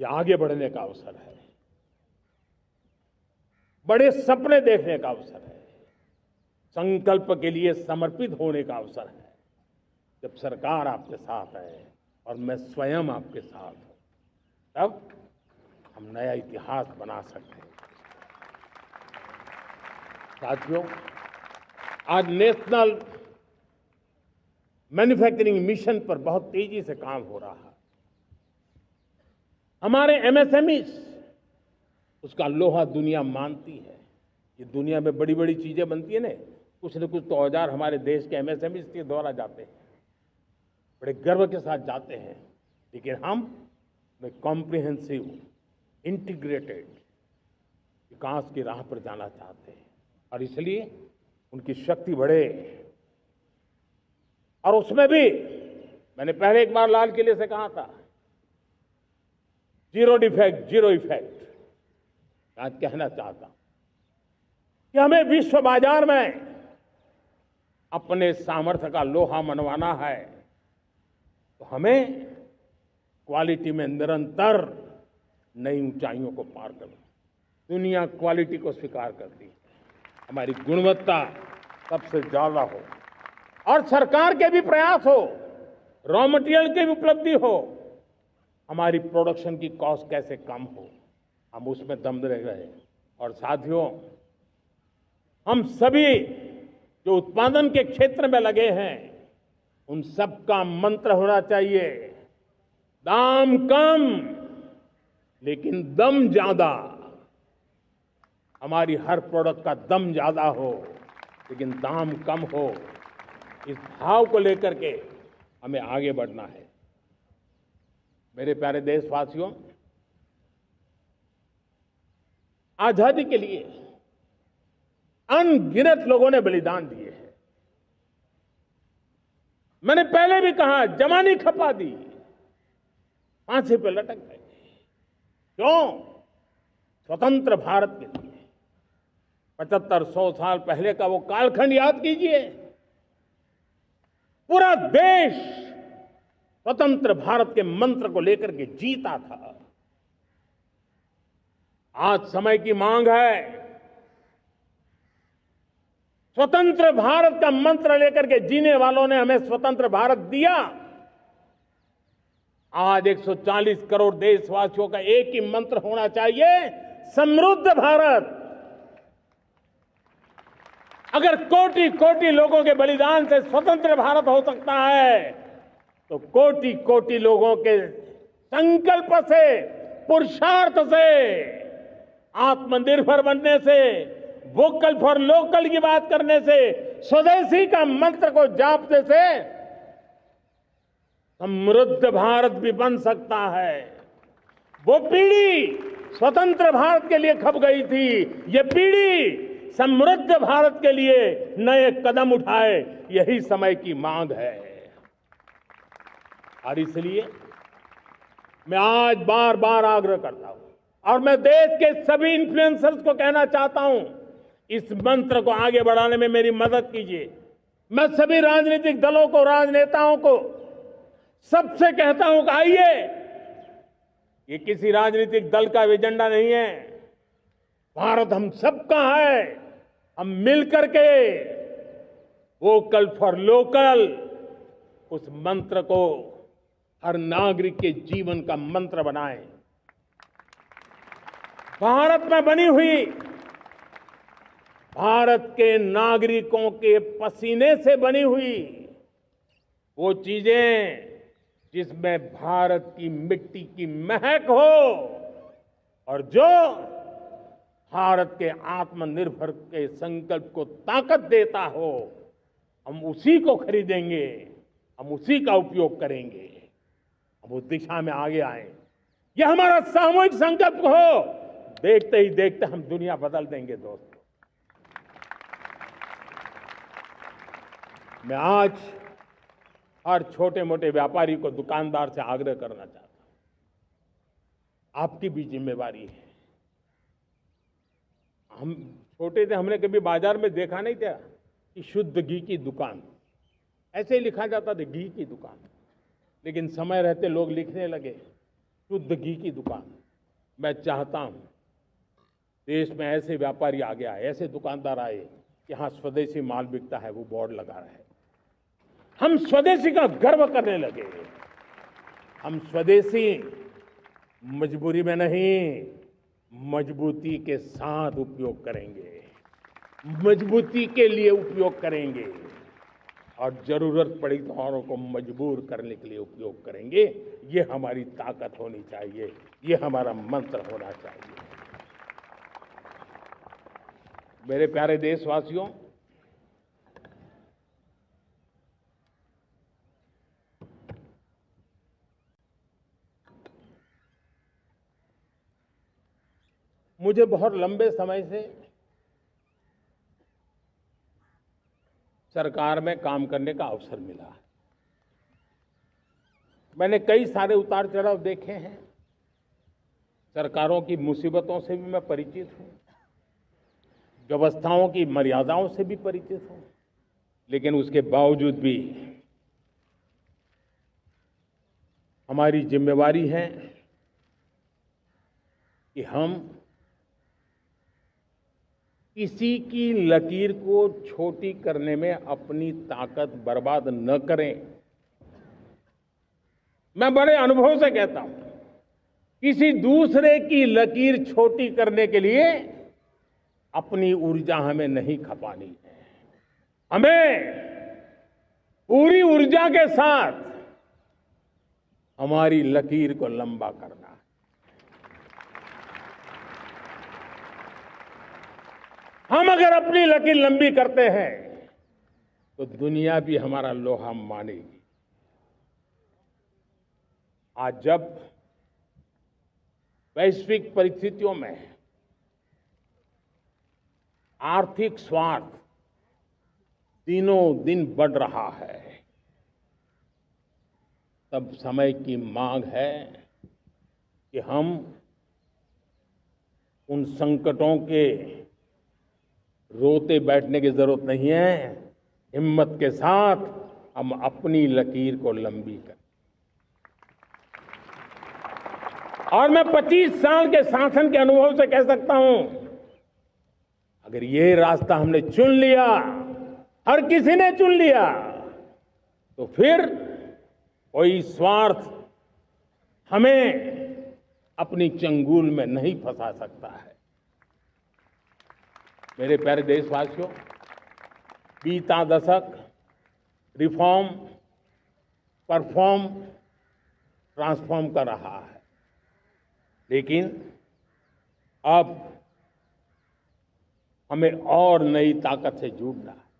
ये आगे बढ़ने का अवसर है, बड़े सपने देखने का अवसर है, संकल्प के लिए समर्पित होने का अवसर है। जब सरकार आपके साथ है और मैं स्वयं आपके साथ हूं, तब हम नया इतिहास बना सकते हैं। साथियों, आज नेशनल मैन्युफैक्चरिंग मिशन पर बहुत तेजी से काम हो रहा है। हमारे एमएसएमई उसका लोहा दुनिया मानती है। ये दुनिया में बड़ी बड़ी चीजें बनती है ना, कुछ न कुछ तो औजार हमारे देश के एमएसएमई के द्वारा जाते हैं, बड़े गर्व के साथ जाते हैं। लेकिन हम कॉम्प्रिहेंसिव इंटीग्रेटेड विकास की राह पर जाना चाहते हैं और इसलिए उनकी शक्ति बढ़े। और उसमें भी मैंने पहले एक बार लाल किले से कहा था, जीरो डिफेक्ट जीरो इफेक्ट। आज कहना चाहता हूं कि हमें विश्व बाजार में अपने सामर्थ्य का लोहा मनवाना है, तो हमें क्वालिटी में निरंतर नई ऊंचाइयों को पार करना। दुनिया क्वालिटी को स्वीकार करती है, हमारी गुणवत्ता सबसे ज्यादा हो और सरकार के भी प्रयास हो, रॉ मटेरियल की भी उपलब्धि हो, हमारी प्रोडक्शन की कॉस्ट कैसे कम हो, हम उसमें दम रह गए। और साथियों, हम सभी जो उत्पादन के क्षेत्र में लगे हैं, उन सबका मंत्र होना चाहिए, दाम कम लेकिन दम ज्यादा। हमारी हर प्रोडक्ट का दम ज्यादा हो लेकिन दाम कम हो। इस भाव को लेकर के हमें आगे बढ़ना है। मेरे प्यारे देशवासियों, आजादी के लिए अनगिनत लोगों ने बलिदान दिए हैं। मैंने पहले भी कहा, जवानी खपा दी, फांसी पे लटक गए। क्यों? स्वतंत्र भारत के लिए। 75-100 साल पहले का वो कालखंड याद कीजिए। पूरा देश स्वतंत्र भारत के मंत्र को लेकर के जीता था। आज समय की मांग है, स्वतंत्र भारत का मंत्र लेकर के जीने वालों ने हमें स्वतंत्र भारत दिया। आज 140 करोड़ देशवासियों का एक ही मंत्र होना चाहिए, समृद्ध भारत। अगर कोटि कोटि लोगों के बलिदान से स्वतंत्र भारत हो सकता है, तो कोटि कोटि लोगों के संकल्प से, पुरुषार्थ से, आत्मनिर्भर बनने से, वोकल फॉर लोकल की बात करने से, स्वदेशी का मंत्र को जापने से समृद्ध भारत भी बन सकता है। वो पीढ़ी स्वतंत्र भारत के लिए खप गई थी, ये पीढ़ी समृद्ध भारत के लिए नए कदम उठाए, यही समय की मांग है। और इसलिए मैं आज बार बार आग्रह करता हूं और मैं देश के सभी इन्फ्लुएंसर्स को कहना चाहता हूं, इस मंत्र को आगे बढ़ाने में मेरी मदद कीजिए। मैं सभी राजनीतिक दलों को, राजनेताओं को, सबसे कहता हूं कि आइए, ये किसी राजनीतिक दल का एजेंडा नहीं है, भारत हम सबका है। हम मिलकर के वोकल फॉर लोकल, उस मंत्र को हर नागरिक के जीवन का मंत्र बनाएं। भारत में बनी हुई, भारत के नागरिकों के पसीने से बनी हुई वो चीजें जिसमें भारत की मिट्टी की महक हो और जो भारत के आत्मनिर्भर के संकल्प को ताकत देता हो, हम उसी को खरीदेंगे, हम उसी का उपयोग करेंगे। हम उस दिशा में आगे आए, यह हमारा सामूहिक संकल्प हो। देखते ही देखते हम दुनिया बदल देंगे। दोस्तों, मैं आज हर छोटे मोटे व्यापारी को, दुकानदार से आग्रह करना चाहता हूं, आपकी भी जिम्मेवारी है। हम छोटे थे, हमने कभी बाजार में देखा नहीं था कि शुद्ध घी की दुकान, ऐसे ही लिखा जाता था घी की दुकान। लेकिन समय रहते लोग लिखने लगे शुद्ध घी की दुकान। मैं चाहता हूं देश में ऐसे व्यापारी आ गया, ऐसे दुकानदार आए, यहाँ स्वदेशी माल बिकता है वो बोर्ड लगा रहे हैं। हम स्वदेशी का गर्व करने लगे। हम स्वदेशी मजबूरी में नहीं, मजबूती के साथ उपयोग करेंगे, मजबूती के लिए उपयोग करेंगे और जरूरत पड़ी तो औरों को मजबूर करने के लिए उपयोग करेंगे। ये हमारी ताकत होनी चाहिए, ये हमारा मंत्र होना चाहिए। मेरे प्यारे देशवासियों, मुझे बहुत लंबे समय से सरकार में काम करने का अवसर मिला है। मैंने कई सारे उतार चढ़ाव देखे हैं। सरकारों की मुसीबतों से भी मैं परिचित हूं, व्यवस्थाओं की मर्यादाओं से भी परिचित हूं, लेकिन उसके बावजूद भी हमारी जिम्मेवारी है कि हम किसी की लकीर को छोटी करने में अपनी ताकत बर्बाद न करें। मैं बड़े अनुभव से कहता हूं, किसी दूसरे की लकीर छोटी करने के लिए अपनी ऊर्जा हमें नहीं खपानी है। हमें पूरी ऊर्जा के साथ हमारी लकीर को लंबा करना है। हम अगर अपनी लकीर लंबी करते हैं तो दुनिया भी हमारा लोहा मानेगी। आज जब वैश्विक परिस्थितियों में आर्थिक स्वार्थ दिनों दिन बढ़ रहा है, तब समय की मांग है कि हम उन संकटों के रोते बैठने की जरूरत नहीं है। हिम्मत के साथ हम अपनी लकीर को लंबी करें। और मैं 25 साल के शासन के अनुभव से कह सकता हूं, अगर ये रास्ता हमने चुन लिया, हर किसी ने चुन लिया, तो फिर कोई स्वार्थ हमें अपनी चंगुल में नहीं फंसा सकता है। मेरे प्यारे देशवासियों, बीता दशक रिफॉर्म, परफॉर्म, ट्रांसफॉर्म कर रहा है, लेकिन अब हमें और नई ताकत से जुड़ना है।